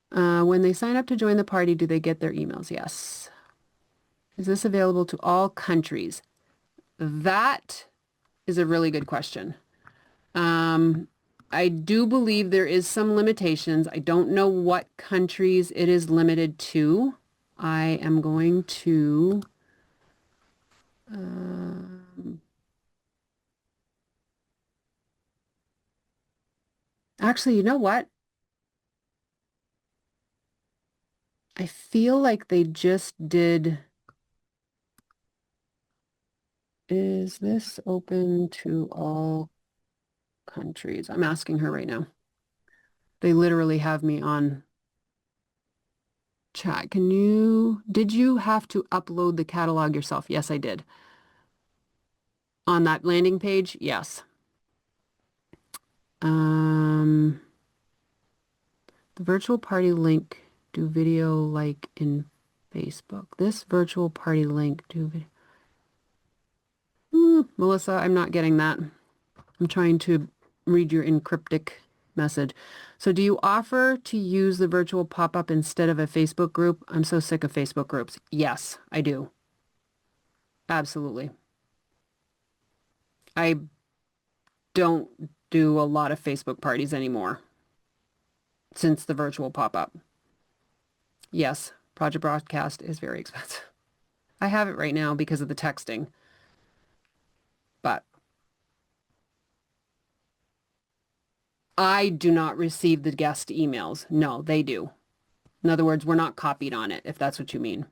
When they sign up to join the party, do they get their emails? Yes. Is this available to all countries? That is a really good question. I do believe there is some limitations. I don't know what countries it is limited to. I am going to actually, you know what? I feel like they just did. Is this open to all countries? I'm asking her right now. They literally have me on chat. Did you have to upload the catalog yourself? Yes, I did. On that landing page? Yes. The virtual party link, do video like in Facebook. This virtual party link, do video. Melissa, I'm not getting that. I'm trying to read your encryptic message. So do you offer to use the virtual pop-up instead of a Facebook group? I'm so sick of Facebook groups. Yes, I do. Absolutely. I don't do a lot of Facebook parties anymore since the virtual pop-up. Yes, Project Broadcast is very expensive. I have it right now because of the texting. But I do not receive the guest emails. No, they do. In other words, we're not copied on it, if that's what you mean.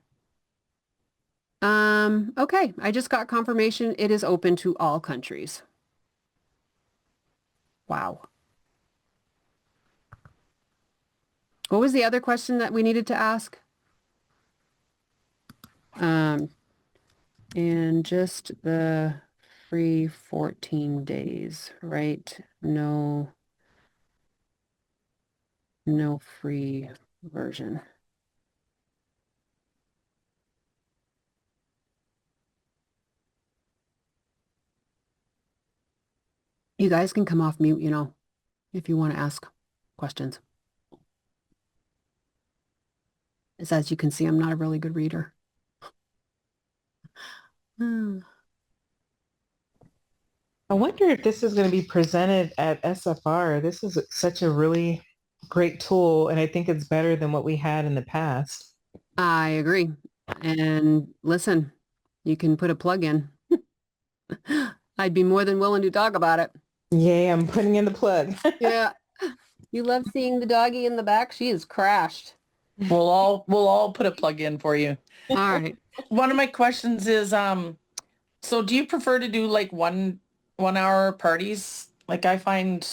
Okay, I just got confirmation it is open to all countries. Wow. What was the other question that we needed to ask? And just the free 14 days, right? No free version. You guys can come off mute, if you want to ask questions. As you can see, I'm not a really good reader. I wonder if this is going to be presented at SFR. This is such a really great tool, and I think it's better than what we had in the past. I agree. And listen, you can put a plug in. I'd be more than willing to talk about it. Yay, I'm putting in the plug. Yeah. You love seeing the doggy in the back? She is crashed. We'll all put a plug in for you. All right. One of my questions is, so do you prefer to do like one hour parties? Like I find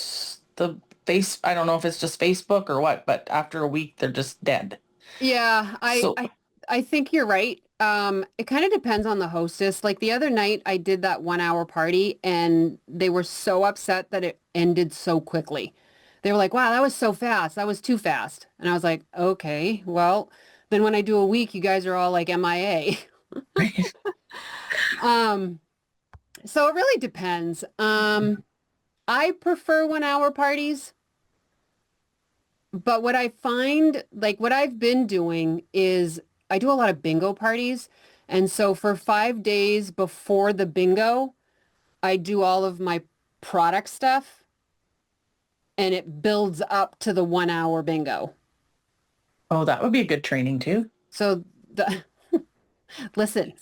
I don't know if it's just Facebook or what, but after a week they're just dead. Yeah, So- I think you're right. It kind of depends on the hostess. Like the other night I did that 1 hour party and they were so upset that it ended so quickly. They were like, wow, that was so fast. That was too fast. And I was like, okay, well, then when I do a week, you guys are all like MIA. So it really depends. I prefer 1 hour parties. But what I find, like what I've been doing is I do a lot of bingo parties. And so for 5 days before the bingo, I do all of my product stuff and it builds up to the 1 hour bingo. Oh, that would be a good training too. So listen,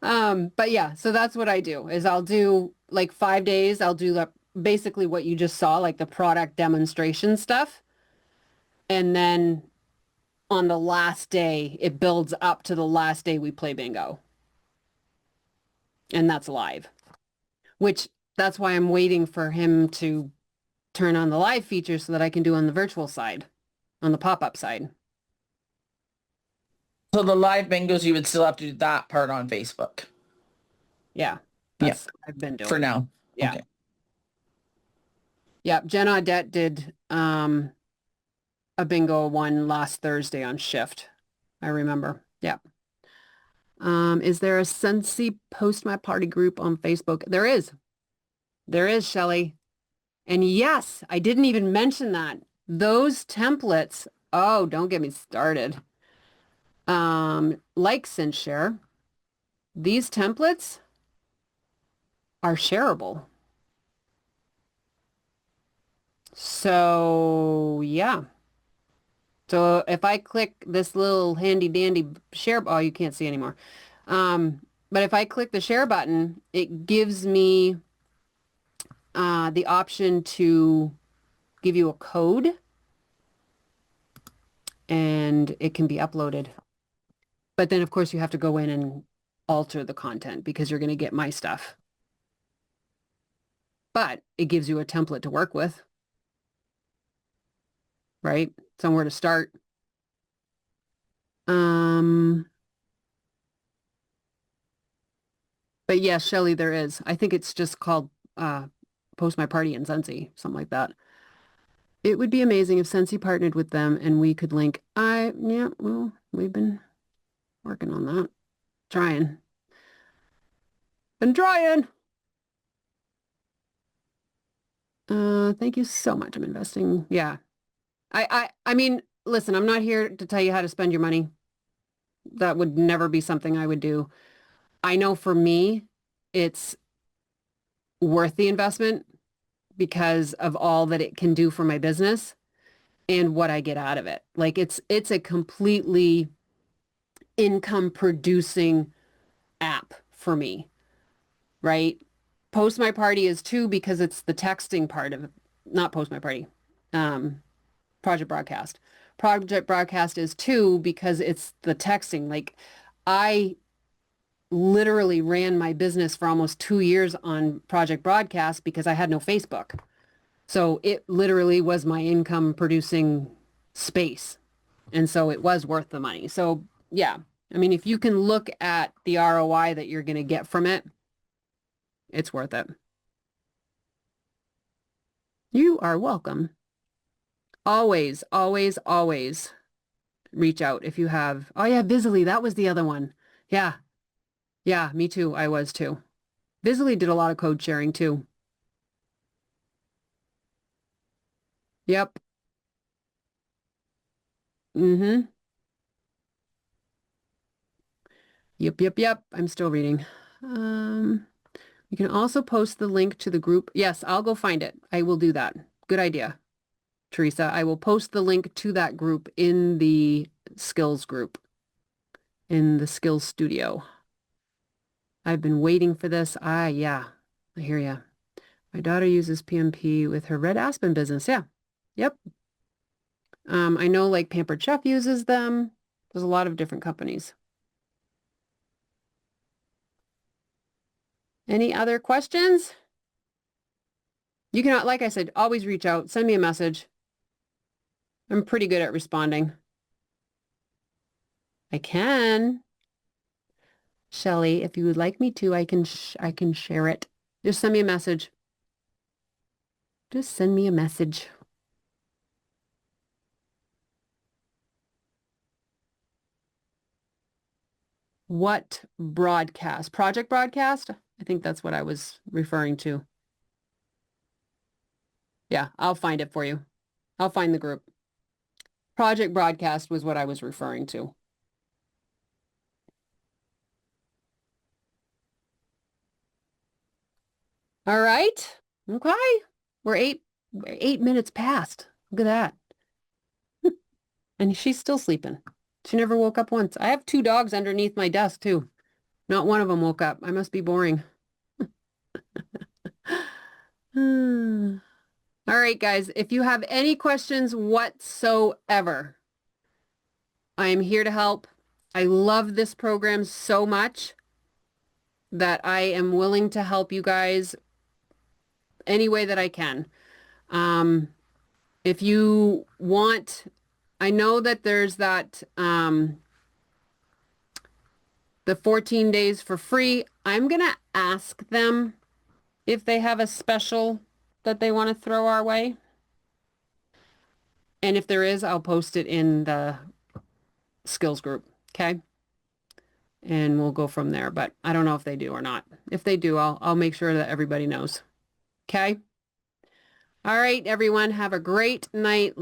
but yeah, so that's what I do is I'll do like 5 days. I'll do basically what you just saw, like the product demonstration stuff. And then on the last day, it builds up to the last day we play bingo. And that's live, which that's why I'm waiting for him to turn on the live feature so that I can do on the virtual side, on the pop-up side. So the live bingos, you would still have to do that part on Facebook Yeah. That's what I've been doing. for now. Yeah. Okay. Yeah. Jen Audette did a bingo one last Thursday on Shift. I remember. Yeah. Is there a Scentsy Post My Party group on Facebook? There is. There is, Shelley. And yes, I didn't even mention that. Those templates, oh, don't get me started. Like ScentShare, these templates are shareable. So yeah. So if I click this little handy dandy share, oh, you can't see anymore. But if I click the share button, it gives me the option to give you a code and it can be uploaded. But then of course you have to go in and alter the content because you're going to get my stuff. But it gives you a template to work with, right? Somewhere to start. But yes, Shelley, there is. I think it's just called Post My Party in Scentsy, something like that. It would be amazing if Scentsy partnered with them and we could link. Yeah, well, we've been working on that. Trying. Been trying. Thank you so much. I'm investing. Yeah. I mean, listen, I'm not here to tell you how to spend your money. That would never be something I would do. I know for me, it's worth the investment because of all that it can do for my business and what I get out of it. Like it's a completely income producing app for me, right? Post My Party is too because it's the texting part of it, not Post My Party. Project Broadcast. Project Broadcast is too because it's the texting. Like I literally ran my business for almost 2 years on Project Broadcast because I had no Facebook. So it literally was my income producing space. And so it was worth the money. So yeah, I mean, if you can look at the ROI that you're going to get from it, it's worth it. You are welcome. Always, always, always reach out if you have. Oh yeah, Visily, that was the other one. Yeah. Yeah, me too. I was too. Visily did a lot of code sharing too. Yep. Mm-hmm. Yep. I'm still reading. You can also post the link to the group. Yes, I'll go find it. I will do that. Good idea, Teresa. I will post the link to that group in the skills group, in the skills studio. I've been waiting for this. Yeah, I hear ya. My daughter uses PMP with her Red Aspen business. Yeah. Yep. I know like Pampered Chef uses them. There's a lot of different companies. Any other questions? You can, like I said, always reach out, send me a message. I'm pretty good at responding. I can. Shelly, if you would like me to, I can share it. Just send me a message. Just send me a message. What broadcast? Project broadcast? I think that's what I was referring to. Yeah, I'll find it for you. I'll find the group. Project broadcast was what I was referring to. All right. Okay. We're 8 minutes past. Look at that. And she's still sleeping. She never woke up once. I have 2 dogs underneath my desk too. Not one of them woke up. I must be boring. All right, guys. If you have any questions whatsoever, I am here to help. I love this program so much that I am willing to help you guys any way that I can. If you want, I know that there's that, the 14 days for free. I'm going to ask them if they have a special that they want to throw our way. And if there is, I'll post it in the skills group. Okay. And we'll go from there, but I don't know if they do or not. If they do, I'll make sure that everybody knows. Okay. All right, everyone, have a great night.